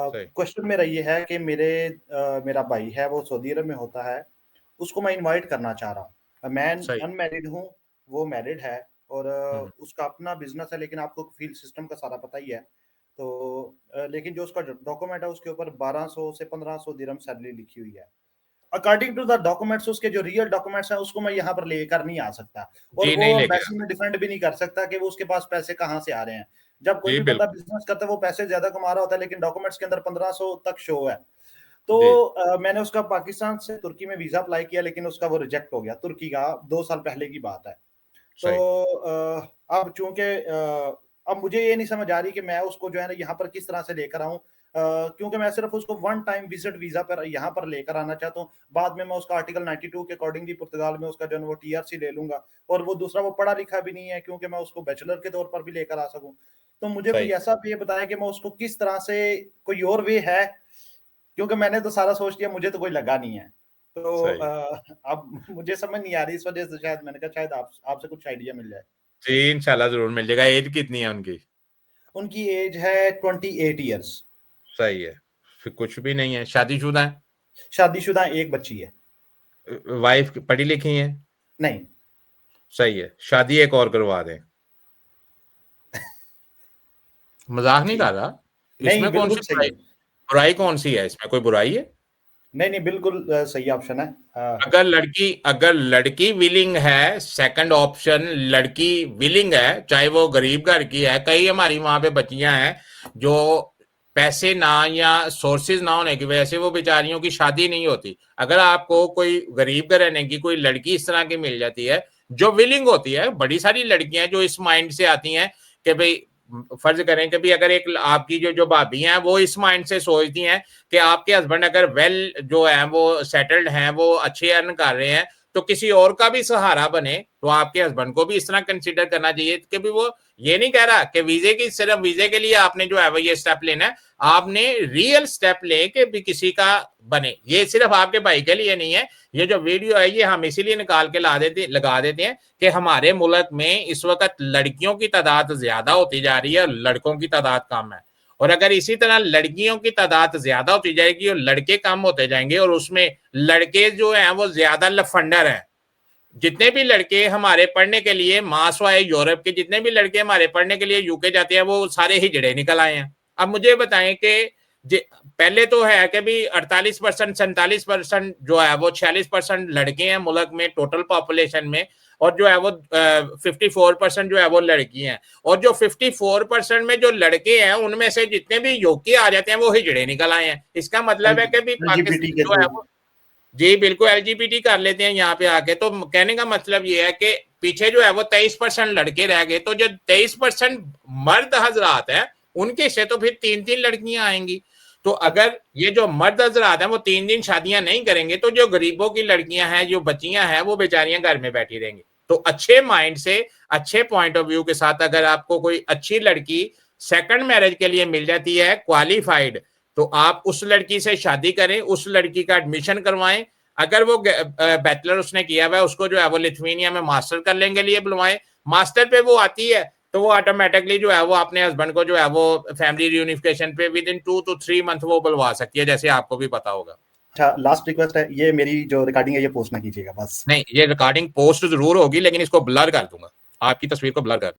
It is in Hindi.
सही। क्वेश्चन मेरा ये है कि मेरा भाई है वो सऊदी अरब में होता है, उसको मैं इनवाइट करना चाह रहा हूँ। मैं सही। अनमैरिड हूँ, वो मैरिड है और हुँ, उसका अपना बिज़नेस है, लेकिन आपको फील्ड सिस्टम का सारा पता ही है। तो लेकिन जो उसका डॉक्यूमेंट है उसके ऊपर 1200 से 1500 दिरहम सैलरी लिखी हुई है। अकॉर्डिंग टू द डॉक्यूमेंट्स, उसके जो रियल डॉक्यूमेंट्स हैं उसको मैं यहाँ पर लेकर नहीं आ सकता और जी, वो नहीं लेके एम्बेसी आना। में डिफेंड भी नहीं कर सकता कि वो उसके पास पैसे कहाँ से आ रहे हैं। जब कोई जी, भी बंदा बिल्कुल। बिज़नेस करता है वो पैसे ज़्यादा कमा रहा होता है, लेकिन डॉक्यूमेंट्स के अंदर 1500 तक शो है। जी, तो मैंने उसका पाकिस्तान से तुर्की में वीज़ा अप्लाई किया, लेकिन उसका वो रिजेक्ट हो गया, तुर्की का 2 साल पहले की बात है। सही। तो अब चूँकि अब मुझे ये नहीं समझ आ रही कि मैं उसको जो है ना यहाँ पर किस तरह से लेकर आऊँ, क्योंकि मैं सिर्फ़ उसको वन टाइम विज़िट वीज़ा पर यहाँ पर लेकर आना चाहता हूँ। बाद में मैं उसका आर्टिकल 92 के अकॉर्डिंगली पुर्तगाल में उसका जो है ना वो टीआरसी ले लूँगा और वो दूसरा वो पढ़ा-लिखा भी नहीं है, क्योंकि मैं उसको बैचलर के तौर पर भी लेकर आ सकूँ। तो मुझे कोई सही। ऐसा वे बताएँ कि मैं उसको किस तरह से, कोई और वे है? क्योंकि मैंने तो सारा सोच लिया, मुझे तो कोई लगा नहीं है। तो सही। अब मुझे समझ नहीं आ रही, इस वज़ह से शायद मैंने कहा शायद आपसे कुछ आइडिया मिल जाए। जी, इंशाल्लाह ज़रूर मिल जाएगा। ऐज कितनी है उनकी? उनकी एज है 28 इयर्स। सही है। फिर कुछ भी नहीं है, शादीशुदा हैं? शादीशुदा 1 बच्ची है। वाइफ पढ़ी लिखी हैं? नहीं। सही है, शादी एक और करवा दें। मज़ाक नहीं जी। कर रहा। नहीं, इसमें बिल्कुल कौन-सी सही बुराई, है। बुराई कौन-सी है इसमें? कोई बुराई है? नहीं, नहीं, बिल्कुल सही ऑप्शन है। अगर लड़की विलिंग है, सेकंड ऑप्शन लड़की विलिंग है, चाहे वो गरीब घर की है, कई हमारी वहां पे बच्चियां हैं जो पैसे ना या सोर्सेज ना होने की वजह से वो बेचारियों की शादी नहीं होती। अगर आपको कोई गरीब घर रहने की कोई लड़की इस तरह की मिल जाती है जो विलिंग होती है, बड़ी सारी लड़कियां जो इस माइंड से आती हैं कि भाई, फर्ज करें कि भाई अगर एक आपकी जो जो भाभी हैं वो इस माइंड से सोचती हैं कि आपके हस्बैंड अगर वेल जो है वो सेटल्ड हैं, वो अच्छे अर्न कर रहे हैं, तो किसी और का भी सहारा बने, तो आपके हस्बैंड को भी इस तरह कंसीडर करना चाहिए कि भी वो ये नहीं कह रहा कि वीजे की सिर्फ वीजे के लिए आपने जो है वो ये स्टेप लेना है। आपने रियल स्टेप ले के भी किसी का बने। ये सिर्फ आपके भाई के लिए नहीं है। ये जो वीडियो है ये हम इसीलिए निकाल के लगा देते हैं कि हमारे मुल्क में इस वक्त लड़कियों की तादाद ज्यादा होती जा रही है और लड़कों की तादाद कम है। और अगर इसी तरह लड़कियों की तादाद ज्यादा होती जाएगी और लड़के कम होते जाएंगे और उसमें लड़के जो हैं वो ज्यादा लफंडर हैं। जितने भी लड़के हमारे पढ़ने के लिए मासवाए यूरोप के जितने भी लड़के हमारे पढ़ने के लिए यूके जाते हैं वो सारे हिजड़े निकल आए हैं। अब मुझे बताएं कि पहले तो है कि भी 48% 47% जो है वो 46% लड़के हैं मुल्क में टोटल पॉपुलेशन में, और जो है वो 54% जो है वो लड़की हैं। और जो 54% में जो लड़के हैं उनमें से जितने भी यूके आ जाते हैं वो हिजड़े निकल आए हैं। इसका मतलब है कि भी एलजीबीटी पाकिस्तान के जो थ्रू। है वो, जी बिल्कुल, एलजीबीटी कर लेते हैं यहाँ पे आके। तो कहने का मतलब ये है कि पीछे जो है वो 23% लड़के रह गए, तो जो 23% मर्द हजरात है उनके से तो फिर 3-3 लड़कियां आएंगी। तो अगर ये जो मर्द हजरात हैं वो 3 दिन शादियां नहीं करेंगे तो जो गरीबों की लड़कियां हैं, जो बच्चियां हैं, वो बेचारियां घर में बैठी रहेंगी। तो अच्छे माइंड से, अच्छे पॉइंट ऑफ व्यू के साथ अगर आपको कोई अच्छी लड़की सेकंड मैरिज के लिए मिल जाती है क्वालिफाइड, तो आप उस लड़की से शादी करें, उस लड़की का एडमिशन करवाएं। अगर वो बैचलर उसने किया हुआ है उसको जो है वो लिथुआनिया में मास्टर करने के लिए बुलवाएं। मास्टर पे वो आती है तो वो ऑटोमेटिकली जो है वो अपने हस्बैंड को जो है वो फैमिली रियूनिफिकेशन पे विद इन 2 to 3 मंथ वो बुलवा सकती है, जैसे आपको भी पता होगा। अच्छा, लास्ट रिक्वेस्ट है, ये मेरी जो रिकॉर्डिंग है ये पोस्ट ना कीजिएगा बस। नहीं, ये रिकॉर्डिंग पोस्ट जरूर होगी लेकिन इसको ब्लर कर दूंगा, आपकी तस्वीर को ब्लर कर